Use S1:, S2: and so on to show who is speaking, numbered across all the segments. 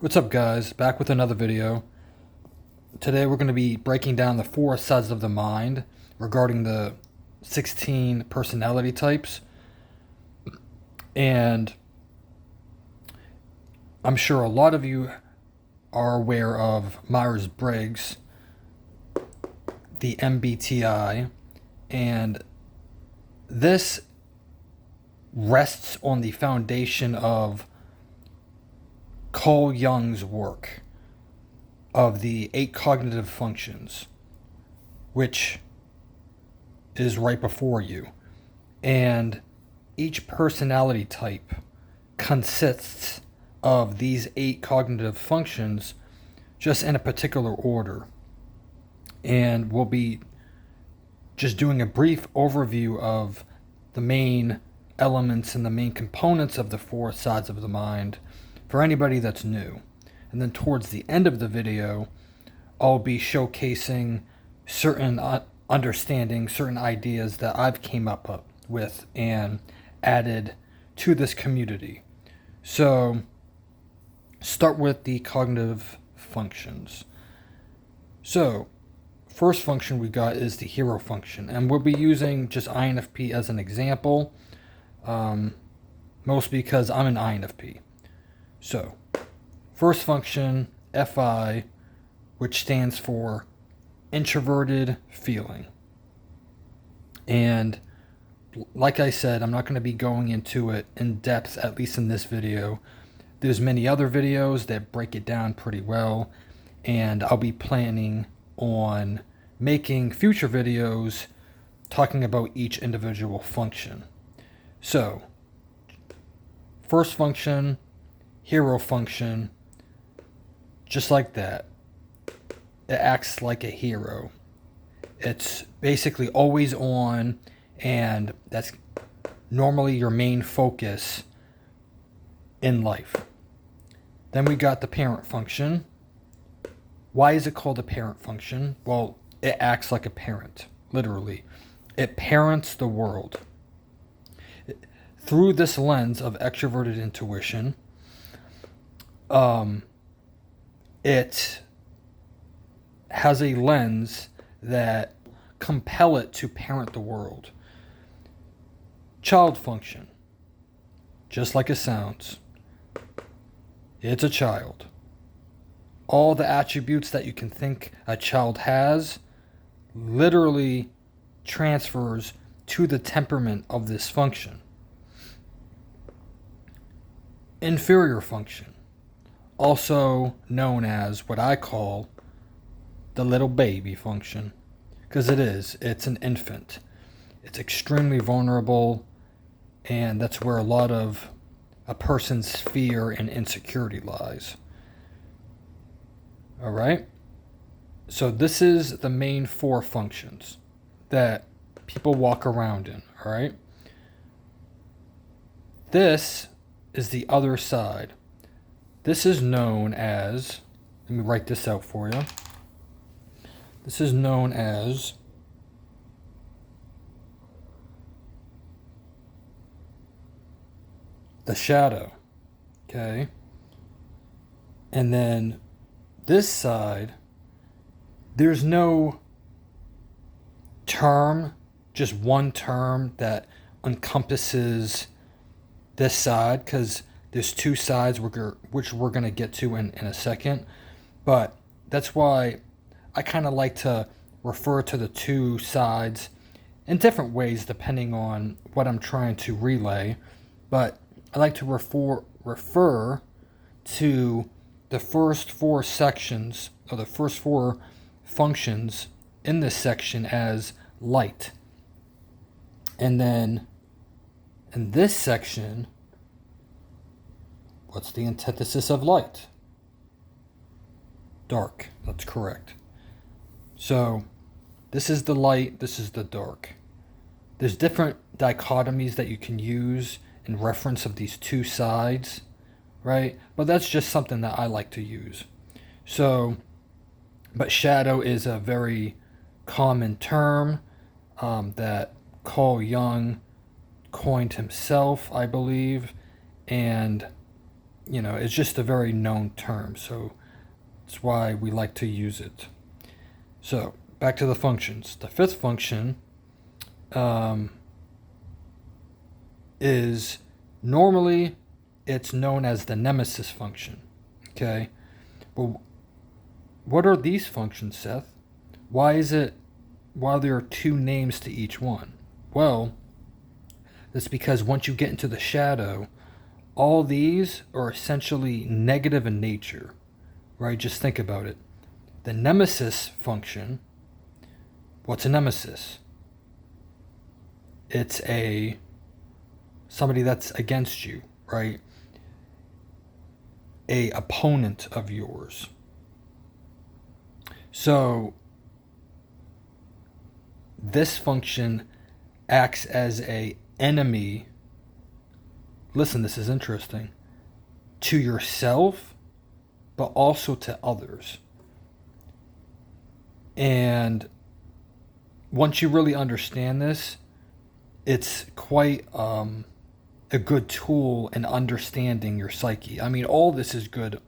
S1: What's up, guys? Back with another video. Today we're going to be breaking down the four sides of the mind regarding the 16 personality types. And I'm sure a lot of you are aware of Myers-Briggs, the MBTI, and this rests on the foundation of Carl Jung's work of the 8 cognitive functions, which is right before you. And each personality type consists of these 8 cognitive functions just in a particular order. And we'll be just doing a brief overview of the main elements and the main components of the four sides of the mind for anybody that's new. And then towards the end of the video, I'll be showcasing certain understanding, certain ideas that I've came up with and added to this community. So, start with the cognitive functions. So, first function we got is the hero function, and we'll be using just INFP as an example, mostly because I'm an INFP. So, first function, FI, which stands for introverted feeling. And like I said, I'm not going to be going into it in depth, at least in this video. There's many other videos that break it down pretty well, and I'll be planning on making future videos talking about each individual function. So, first function, hero function, just like that. It acts like a hero. It's basically always on, and that's normally your main focus in life. Then we got the parent function. Why is it called a parent function? Well, it acts like a parent, literally. It parents the world. Through this lens of extroverted intuition, it has a lens that compel it to parent the world. Child function, just like it sounds. It's a child. All the attributes that you can think a child has literally transfers to the temperament of this function. Inferior function, also known as what I call the little baby function, because it's an infant. It's extremely vulnerable, and that's where a lot of a person's fear and insecurity lies. All right? So this is the main 4 functions that people walk around in, all right? This is the other side. This is known as, let me write this out for you. This is known as the shadow, okay? And then this side, there's no term, just one term that encompasses this side, because there's 2 sides which we're going to get to in a second. But that's why I kind of like to refer to the 2 sides in different ways depending on what I'm trying to relay. But I like to refer to the first 4 sections, or the first 4 functions in this section, as light. And then in this section, what's the antithesis of light? Dark. That's correct. So this is the light, this is the dark. There's different dichotomies that you can use in reference of these 2 sides, right? But that's just something that I like to use. So, but shadow is a very common term that Carl Jung coined himself, I believe, and it's just a very known term, so that's why we like to use it. So, back to the functions. The fifth function is normally it's known as the nemesis function. Okay? But what are these functions, Seth? Why there are two names to each one? Well, that's because once you get into the shadow, all these are essentially negative in nature, right? Just think about it. The nemesis function, what's a nemesis? It's somebody that's against you, right? A opponent of yours. So this function acts as a enemy. Listen, this is interesting. To yourself, but also to others. And once you really understand this, it's quite a good tool in understanding your psyche. I mean, all this is good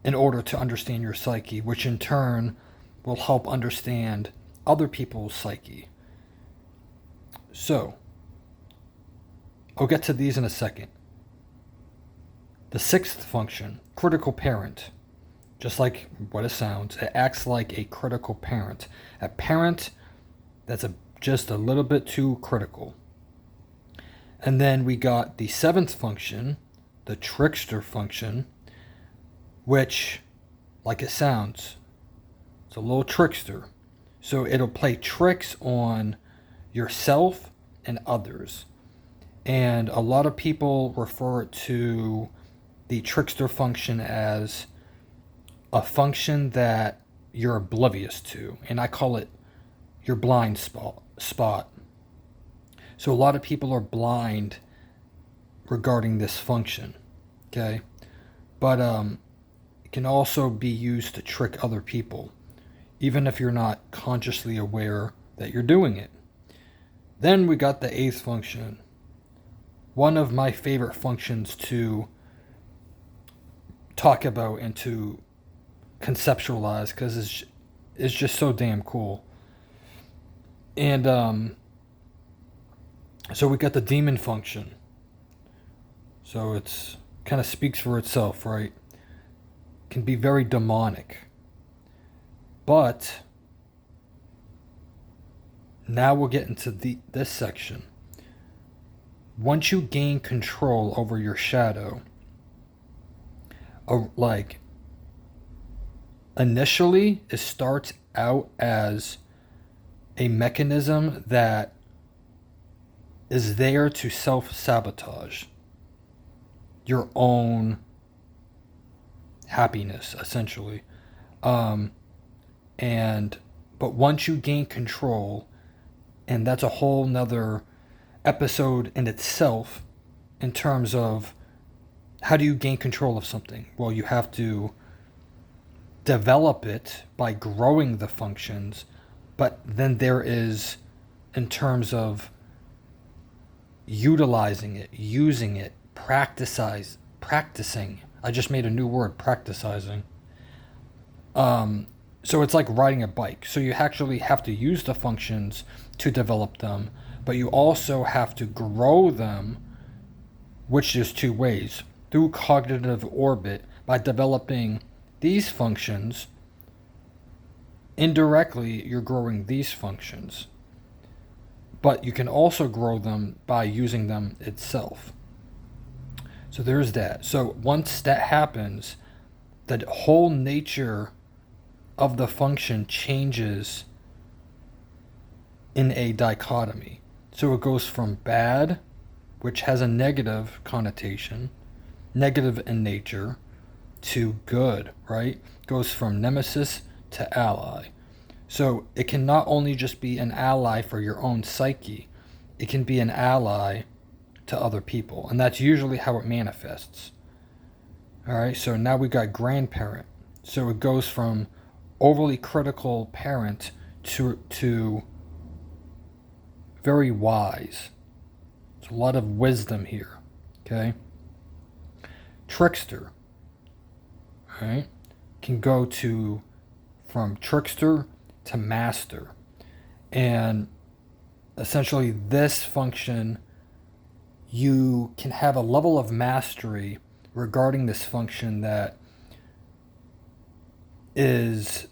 S1: in order to understand your psyche, which in turn will help understand other people's psyche. So, I'll get to these in a second. The sixth function, critical parent. Just like what it sounds, it acts like a critical parent. A parent that's just a little bit too critical. And then we got the seventh function, the trickster function, which, like it sounds, it's a little trickster. So it'll play tricks on yourself and others. And a lot of people refer to the trickster function as a function that you're oblivious to. And I call it your blind spot. So a lot of people are blind regarding this function. Okay? But it can also be used to trick other people, even if you're not consciously aware that you're doing it. Then we got the eighth function. One of my favorite functions to talk about and to conceptualize, because it's just so damn cool. And so we got the demon function. So it's kind of speaks for itself, right? Can be very demonic. But now we'll get into this section. Once you gain control over your shadow, like initially it starts out as a mechanism that is there to self-sabotage your own happiness, essentially. But once you gain control, and that's a whole nother episode in itself in terms of how do you gain control of something? Well, you have to develop it by growing the functions, but then there is in terms of utilizing it, using it, practicing. I just made a new word, practicing. So it's like riding a bike. So you actually have to use the functions to develop them, but you also have to grow them, which is two ways. Through cognitive orbit, by developing these functions, indirectly you're growing these functions. But you can also grow them by using them itself. So there's that. So once that happens, the whole nature of the function changes in a dichotomy. So it goes from bad, which has a negative connotation, negative in nature, to good, right? It goes from nemesis to ally. So it can not only just be an ally for your own psyche, it can be an ally to other people. And that's usually how it manifests. All right, so now we got grandparent. So it goes from overly critical parent to very wise. There's a lot of wisdom here, okay? trickster, right? Can go to from trickster to master. And essentially this function, you can have a level of mastery regarding this function that is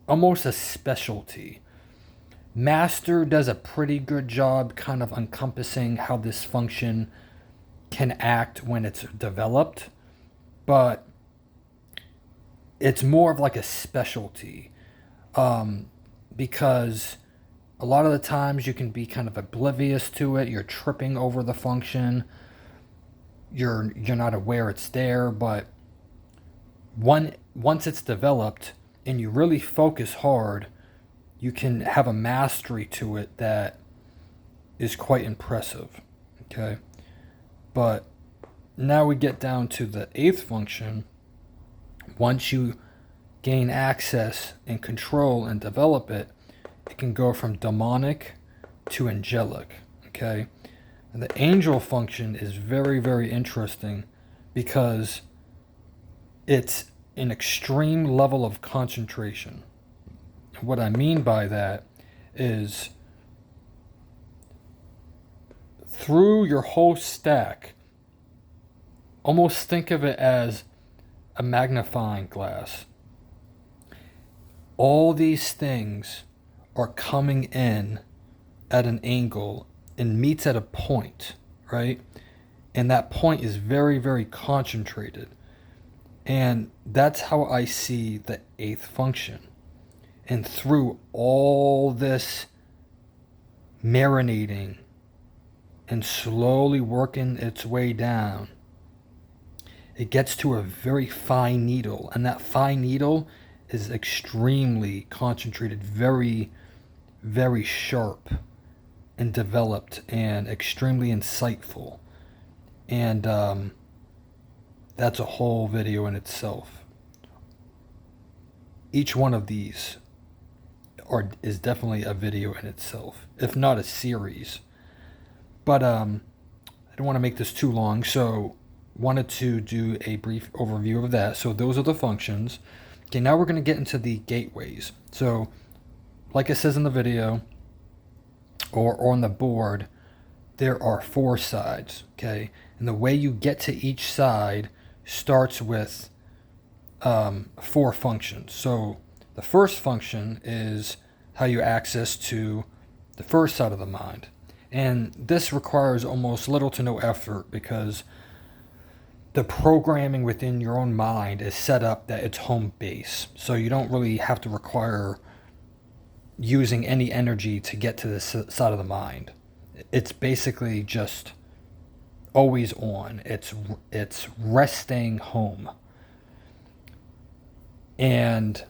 S1: almost a specialty. Master does a pretty good job kind of encompassing how this function can act when it's developed, but it's more of like a specialty, because a lot of the times you can be kind of oblivious to it. You're tripping over the function. You're not aware it's there, but once it's developed and you really focus hard, you can have a mastery to it that is quite impressive. Okay, but now we get down to the eighth function. Once you gain access and control and develop it, it can go from demonic to angelic. Okay, and the angel function is very, very interesting because it's an extreme level of concentration. What I mean by that is through your whole stack, almost think of it as a magnifying glass. All these things are coming in at an angle and meets at a point, right? And that point is very, very concentrated. And that's how I see the eighth function. And through all this marinating and slowly working its way down, it gets to a very fine needle. And that fine needle is extremely concentrated, very, very sharp and developed and extremely insightful. And that's a whole video in itself. Each one of these is definitely a video in itself, if not a series. But I don't want to make this too long, so wanted to do a brief overview of that. So those are the functions. Okay, now we're going to get into the gateways. So like it says in the video or on the board, there are 4 sides, okay? And the way you get to each side starts with 4 functions. So the first function is how you access to the first side of the mind. And this requires almost little to no effort because the programming within your own mind is set up that it's home base. So you don't really have to require using any energy to get to this side of the mind. It's basically just always on. It's resting home. And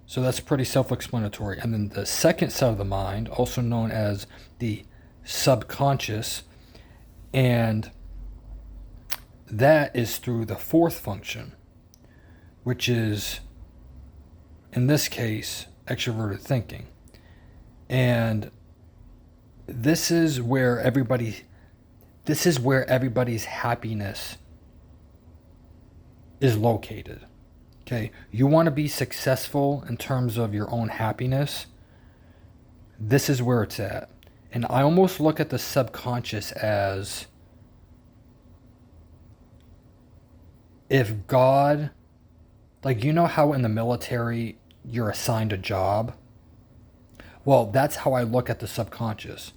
S1: so that's pretty self-explanatory. And then the second side of the mind, also known as the subconscious, and that is through the 4th function, which is, in this case, extroverted thinking. And this is where everybody's happiness is located. Okay, you want to be successful in terms of your own happiness. This is where it's at. And I almost look at the subconscious as if God, like, you know how in the military you're assigned a job? Well, that's how I look at the subconscious.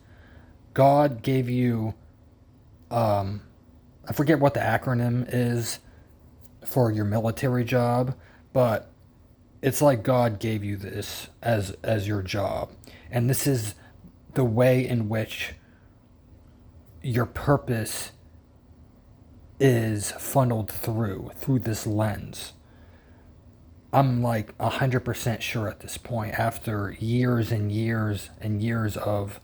S1: God gave you, I forget what the acronym is for your military job, but it's like God gave you this as your job. And this is the way in which your purpose is funneled through this lens. I'm like 100% sure at this point, after years and years and years of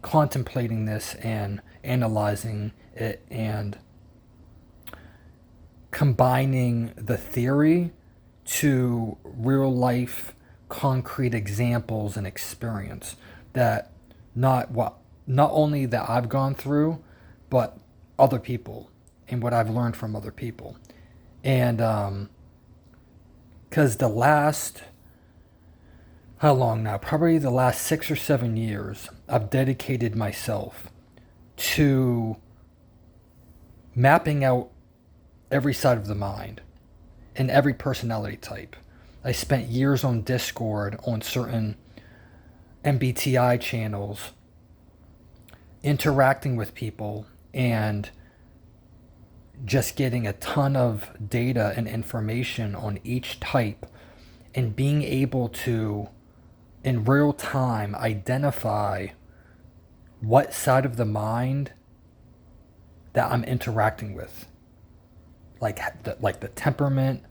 S1: contemplating this and analyzing it and combining the theory to real life concrete examples and experience, that not only that I've gone through, but other people and what I've learned from other people. And because the last, how long now? Probably the last 6 or 7 years, I've dedicated myself to mapping out every side of the mind and every personality type. I spent years on Discord on certain MBTI channels interacting with people and just getting a ton of data and information on each type and being able to, in real time, identify what side of the mind that I'm interacting with. Like the temperament,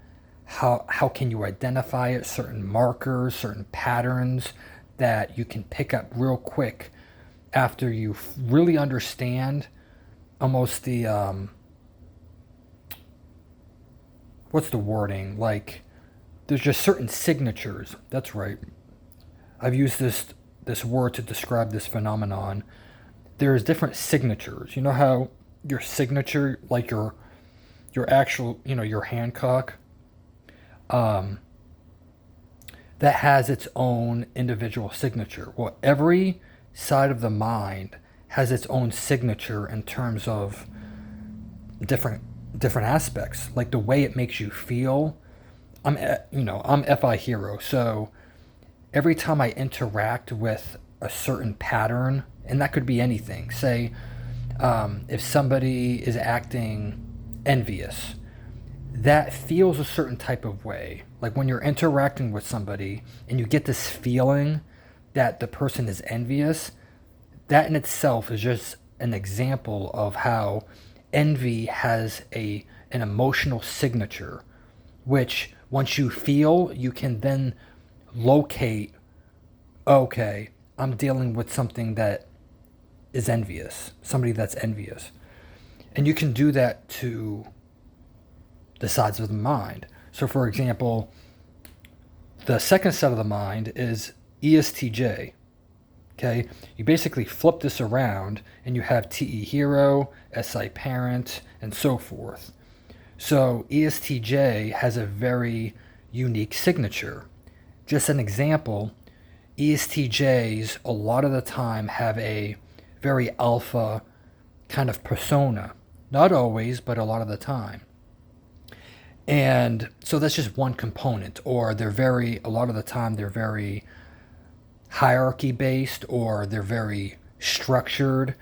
S1: how can you identify it, certain markers, certain patterns that you can pick up real quick after you really understand almost the what's the wording, like there's just certain signatures. That's right, I've used this word to describe this phenomenon. There's different signatures. You know how your signature, like your actual, your Hancock, that has its own individual signature. Well, every side of the mind has its own signature in terms of different aspects, like the way it makes you feel. I'm FI hero, so every time I interact with a certain pattern, and that could be anything. Say, if somebody is acting envious, that feels a certain type of way. Like when you're interacting with somebody and you get this feeling that the person is envious, that in itself is just an example of how envy has an emotional signature, which once you feel, you can then locate, okay, I'm dealing with something that is envious, somebody that's envious. And you can do that to the sides of the mind. So for example, the second side of the mind is ESTJ. Okay, you basically flip this around and you have TE hero, SI parent, and so forth. So ESTJ has a very unique signature. Just an example, ESTJs a lot of the time have a very alpha kind of persona. Not always, but a lot of the time. And so that's just one component. Or a lot of the time they're very hierarchy based, or they're very structured.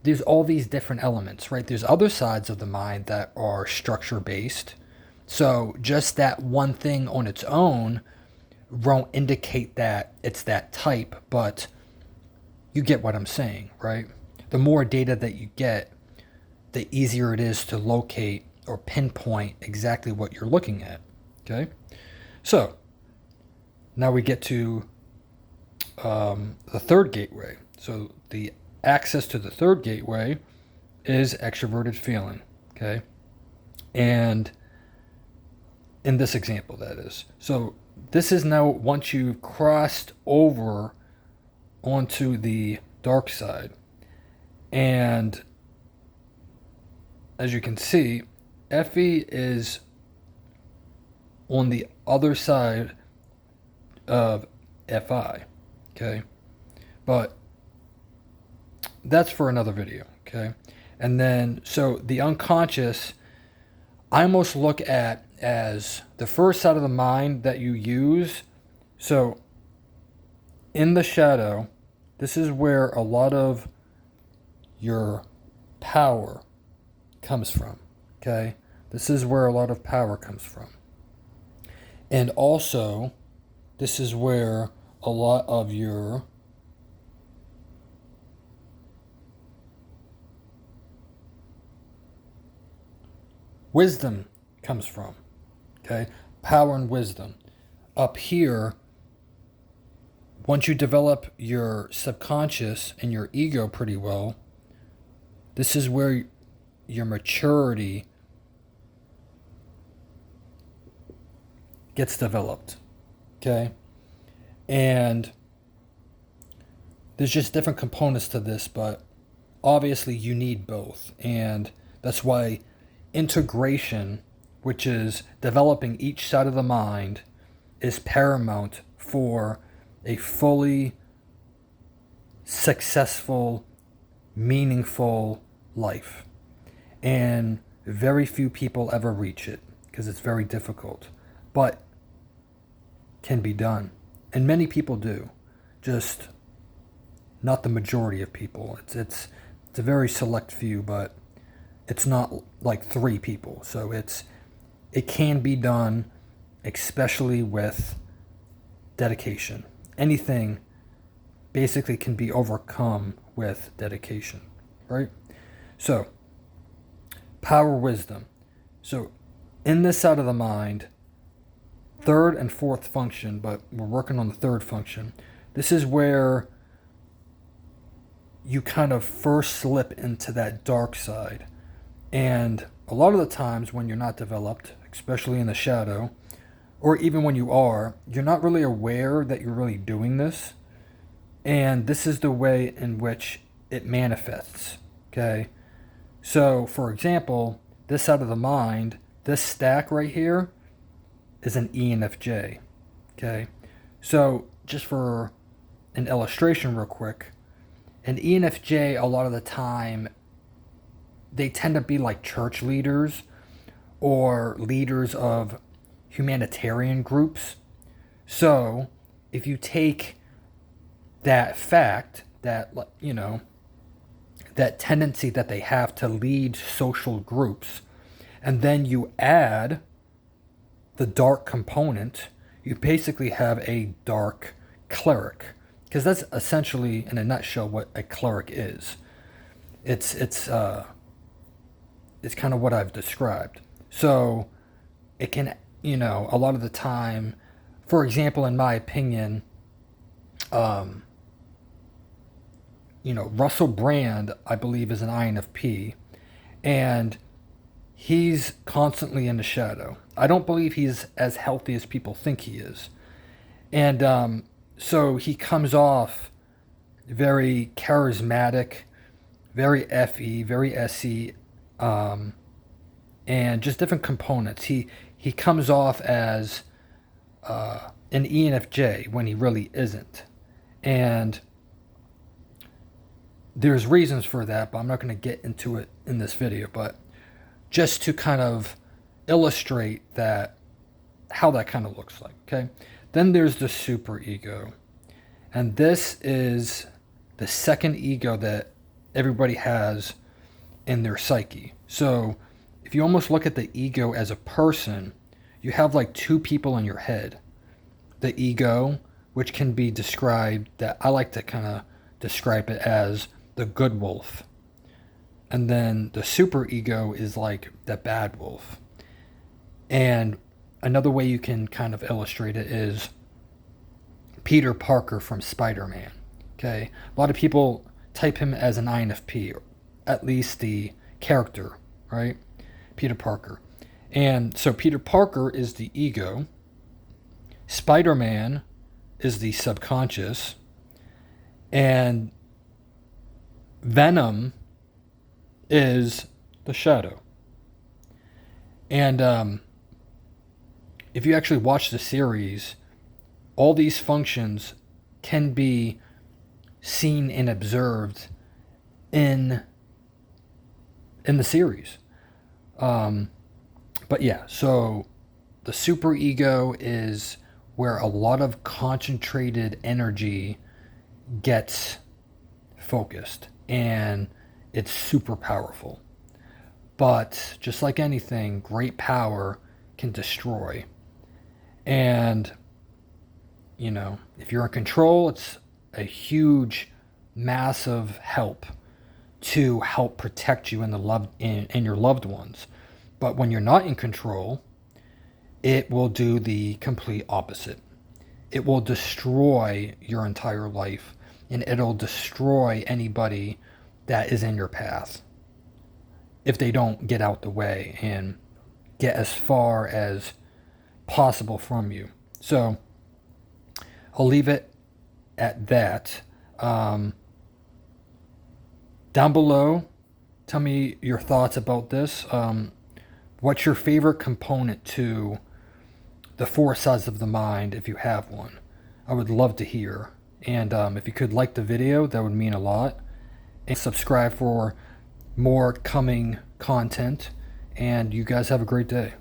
S1: There's all these different elements, right? There's other sides of the mind that are structure based. So just that one thing on its own won't indicate that it's that type, but you get what I'm saying, right? The more data that you get, the easier it is to locate or pinpoint exactly what you're looking at. Okay? So now we get to the third gateway. So the access to the third gateway is extroverted feeling. Okay? And in this example, that is. So this is now once you've crossed over onto the dark side. And as you can see, Effie is on the other side of FI. Okay? But that's for another video. Okay? And then, so the unconscious, I almost look at as the first side of the mind that you use. So in the shadow, this is where a lot of your power comes from. Okay? This is where a lot of power comes from. And also, this is where a lot of your wisdom comes from. Okay? Power and wisdom. Up here, once you develop your subconscious and your ego pretty well, this is where your maturity gets developed. Okay? And there's just different components to this, but obviously you need both. And that's why integration which is developing each side of the mind, is paramount for a fully successful, meaningful life. And very few people ever reach it because it's very difficult, but can be done. And many people do, just not the majority of people. It's a very select few, but it's not like 3 people. So it can be done, especially with dedication. Anything basically can be overcome with dedication, right? So, power, wisdom. So, in this side of the mind, 3rd and 4th function, but we're working on the 3rd function. This is where you kind of first slip into that dark side. And a lot of the times when you're not developed, especially in the shadow, or even when you are, you're not really aware that you're really doing this. And this is the way in which it manifests, okay? So, for example, this side of the mind, this stack right here is an ENFJ, okay? So, just for an illustration real quick, an ENFJ, a lot of the time, they tend to be like church leaders or leaders of humanitarian groups. So, if you take that fact, that, you know, that tendency that they have to lead social groups, and then you add the dark component, you basically have a dark cleric. Because that's essentially, in a nutshell, what a cleric is. It's kind of what I've described. So it can, you know, a lot of the time, for example, in my opinion, you know, Russell Brand, I believe, is an INFP, and he's constantly in the shadow. I don't believe he's as healthy as people think he is. And so he comes off very charismatic, very FE, very SE, and just different components. He comes off as an ENFJ when he really isn't. And there's reasons for that, but I'm not going to get into it in this video. But just to kind of illustrate that, how that kind of looks like, okay? Then there's the superego. And this is the second ego that everybody has in their psyche. So if you almost look at the ego as a person, you have like 2 people in your head. The ego, which can be described, that I like to kind of describe it as the good wolf. And then the superego is like the bad wolf. And another way you can kind of illustrate it is Peter Parker from Spider-Man. Okay, a lot of people type him as an INFP, or at least the character, right? Peter Parker. And so Peter Parker is the ego. Spider-Man is the subconscious. And Venom is the shadow. And if you actually watch the series, all these functions can be seen and observed in the series. But yeah, so the superego is where a lot of concentrated energy gets focused, and it's super powerful. But just like anything, great power can destroy. And you know, if you're in control, it's a huge, massive help to help protect you and your loved ones. But when you're not in control, it will do the complete opposite. It will destroy your entire life, and it'll destroy anybody that is in your path if they don't get out the way and get as far as possible from you. So I'll leave it at that. Down below, tell me your thoughts about this. what's your favorite component to the four sides of the mind if you have one. I would love to hear. And if you could like the video, that would mean a lot. And subscribe for more coming content. And you guys have a great day.